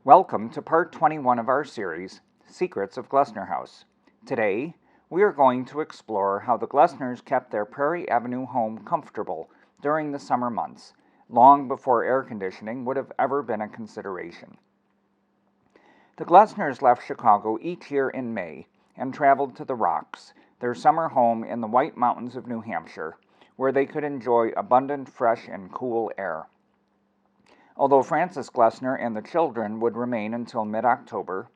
Welcome to part 21 of our series, Secrets of Glessner House. Today, we are going to explore how the Glessners kept their Prairie Avenue home comfortable during the summer months, long before air conditioning would have ever been a consideration. The Glessners left Chicago each year in May and traveled to the Rocks, their summer home in the White Mountains of New Hampshire, where they could enjoy abundant, fresh, and cool air. Although Frances Glessner and the children would remain until mid-October,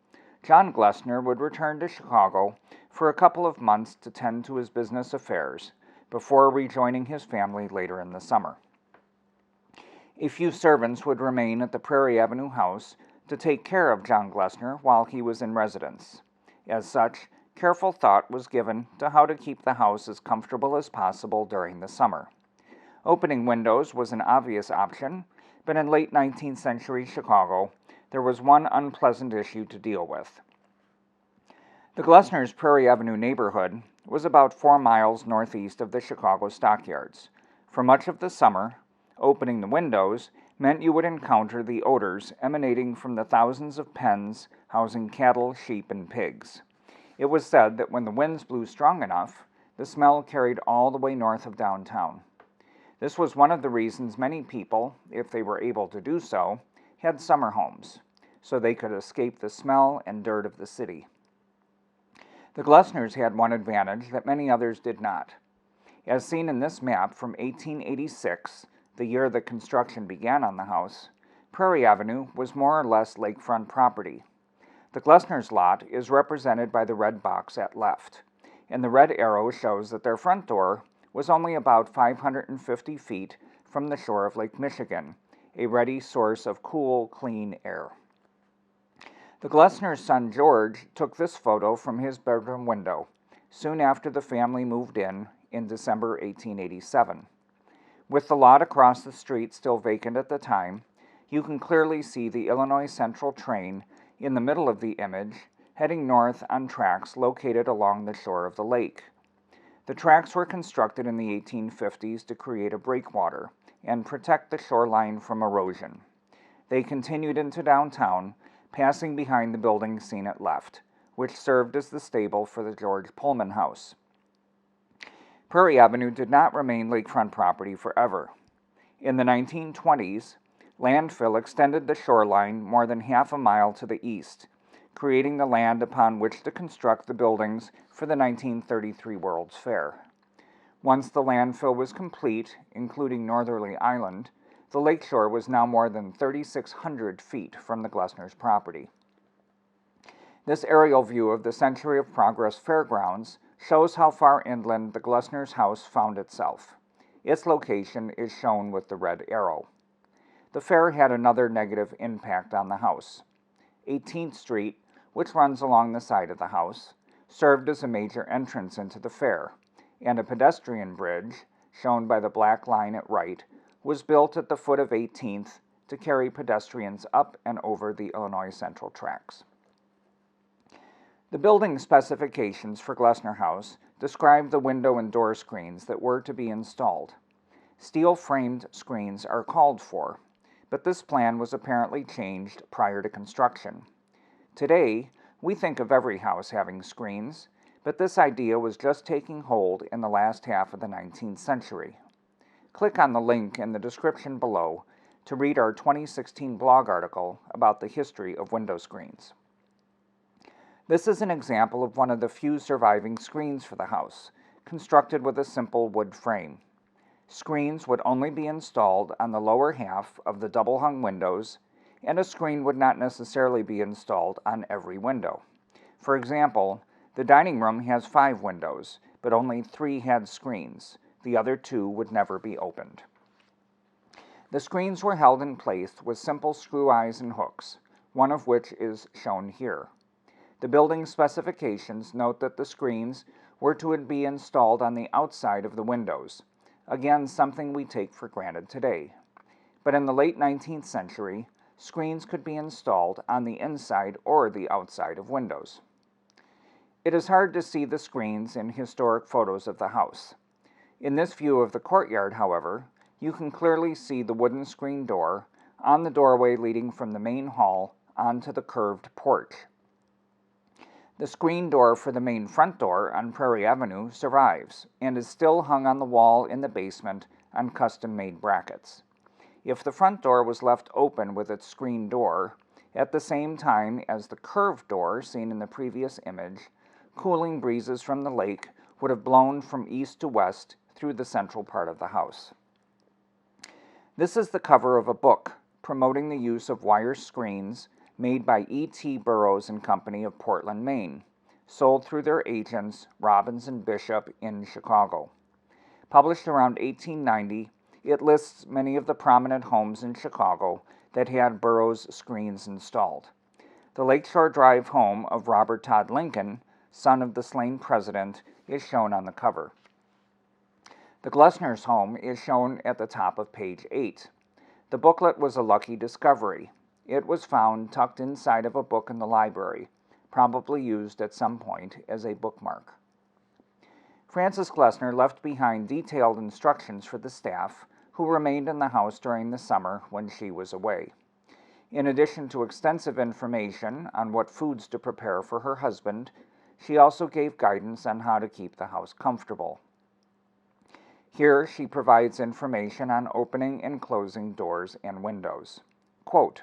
John Glessner would return to Chicago for a couple of months to tend to his business affairs before rejoining his family later in the summer. A few servants would remain at the Prairie Avenue house to take care of John Glessner while he was in residence. As such, careful thought was given to how to keep the house as comfortable as possible during the summer. Opening windows was an obvious option, but in late 19th century Chicago, there was one unpleasant issue to deal with. The Glessners' Prairie Avenue neighborhood was about 4 miles northeast of the Chicago stockyards. For much of the summer, opening the windows meant you would encounter the odors emanating from the thousands of pens housing cattle, sheep, and pigs. It was said that when the winds blew strong enough, the smell carried all the way north of downtown. This was one of the reasons many people, if they were able to do so, had summer homes, so they could escape the smell and dirt of the city. The Glessners had one advantage that many others did not. As seen in this map from 1886, the year the construction began on the house, Prairie Avenue was more or less lakefront property. The Glessners' lot is represented by the red box at left, and the red arrow shows that their front door was only about 550 feet from the shore of Lake Michigan, a ready source of cool, clean air. The Glessner's son George took this photo from his bedroom window soon after the family moved in December 1887. With the lot across the street still vacant at the time, you can clearly see the Illinois Central train in the middle of the image, heading north on tracks located along the shore of the lake. The tracks were constructed in the 1850s to create a breakwater and protect the shoreline from erosion. They continued into downtown, passing behind the building seen at left, which served as the stable for the George Pullman House. Prairie Avenue did not remain lakefront property forever. In the 1920s, landfill extended the shoreline more than half a mile to the east, creating the land upon which to construct the buildings for the 1933 World's Fair. Once the landfill was complete, including Northerly Island, the lakeshore was now more than 3,600 feet from the Glessners' property. This aerial view of the Century of Progress Fairgrounds shows how far inland the Glessners' house found itself. Its location is shown with the red arrow. The fair had another negative impact on the house. 18th Street, which runs along the side of the house, served as a major entrance into the fair, and a pedestrian bridge, shown by the black line at right, was built at the foot of 18th to carry pedestrians up and over the Illinois Central tracks. The building specifications for Glessner House describe the window and door screens that were to be installed. Steel-framed screens are called for, but this plan was apparently changed prior to construction. Today, we think of every house having screens, but this idea was just taking hold in the last half of the 19th century. Click on the link in the description below to read our 2016 blog article about the history of window screens. This is an example of one of the few surviving screens for the house, constructed with a simple wood frame. Screens would only be installed on the lower half of the double-hung windows, and a screen would not necessarily be installed on every window. For example, the dining room has 5 windows, but only 3 had screens. The other 2 would never be opened. The screens were held in place with simple screw eyes and hooks, one of which is shown here. The building specifications note that the screens were to be installed on the outside of the windows, again something we take for granted today. But in the late 19th century, screens could be installed on the inside or the outside of windows. It is hard to see the screens in historic photos of the house. In this view of the courtyard, however, you can clearly see the wooden screen door on the doorway leading from the main hall onto the curved porch. The screen door for the main front door on Prairie Avenue survives and is still hung on the wall in the basement on custom-made brackets. If the front door was left open with its screen door, at the same time as the curved door seen in the previous image, cooling breezes from the lake would have blown from east to west through the central part of the house. This is the cover of a book promoting the use of wire screens made by E.T. Burroughs and Company of Portland, Maine, sold through their agents Robbins and Bishop in Chicago. Published around 1890, it lists many of the prominent homes in Chicago that had Burroughs screens installed. The Lakeshore Drive home of Robert Todd Lincoln, son of the slain president, is shown on the cover. The Glessners home is shown at the top of page 8. The booklet was a lucky discovery. It was found tucked inside of a book in the library, probably used at some point as a bookmark. Frances Glessner left behind detailed instructions for the staff who remained in the house during the summer when she was away. In addition to extensive information on what foods to prepare for her husband, she also gave guidance on how to keep the house comfortable. Here she provides information on opening and closing doors and windows. Quote,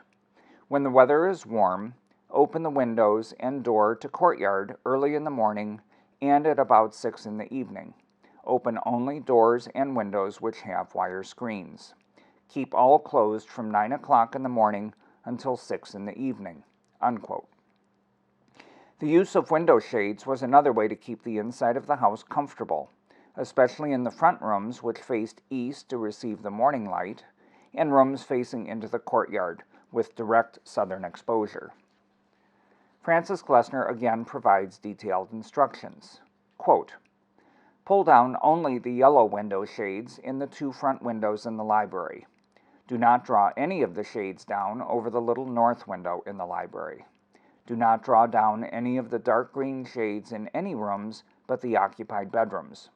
"When the weather is warm, open the windows and door to courtyard early in the morning and at about 6 in the evening. Open only doors and windows which have wire screens. Keep all closed from 9 o'clock in the morning until 6 in the evening." Unquote. The use of window shades was another way to keep the inside of the house comfortable, especially in the front rooms which faced east to receive the morning light, and rooms facing into the courtyard with direct southern exposure. Frances Glessner again provides detailed instructions. Quote, "Pull down only the yellow window shades in the 2 front windows in the library. Do not draw any of the shades down over the little north window in the library. Do not draw down any of the dark green shades in any rooms but the occupied bedrooms.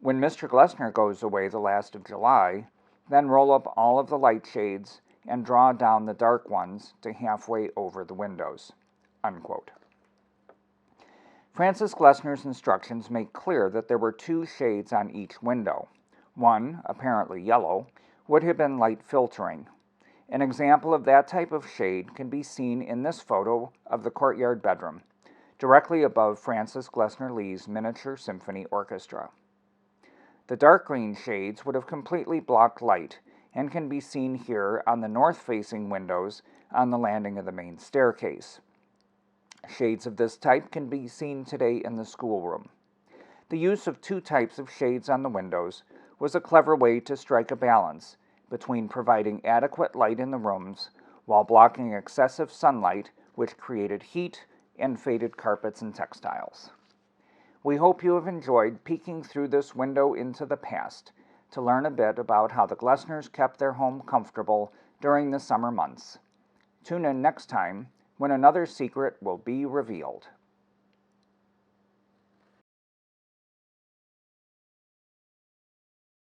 When Mr. Glessner goes away the last of July, then roll up all of the light shades and draw down the dark ones to halfway over the windows." Unquote. Frances Glessner's instructions make clear that there were 2 shades on each window. One, apparently yellow, would have been light filtering. An example of that type of shade can be seen in this photo of the courtyard bedroom, directly above Frances Glessner Lee's miniature symphony orchestra. The dark green shades would have completely blocked light and can be seen here on the north-facing windows on the landing of the main staircase. Shades of this type can be seen today in the schoolroom. The use of 2 types of shades on the windows was a clever way to strike a balance between providing adequate light in the rooms while blocking excessive sunlight, which created heat and faded carpets and textiles. We hope you have enjoyed peeking through this window into the past to learn a bit about how the Glessners kept their home comfortable during the summer months. Tune in next time when another secret will be revealed.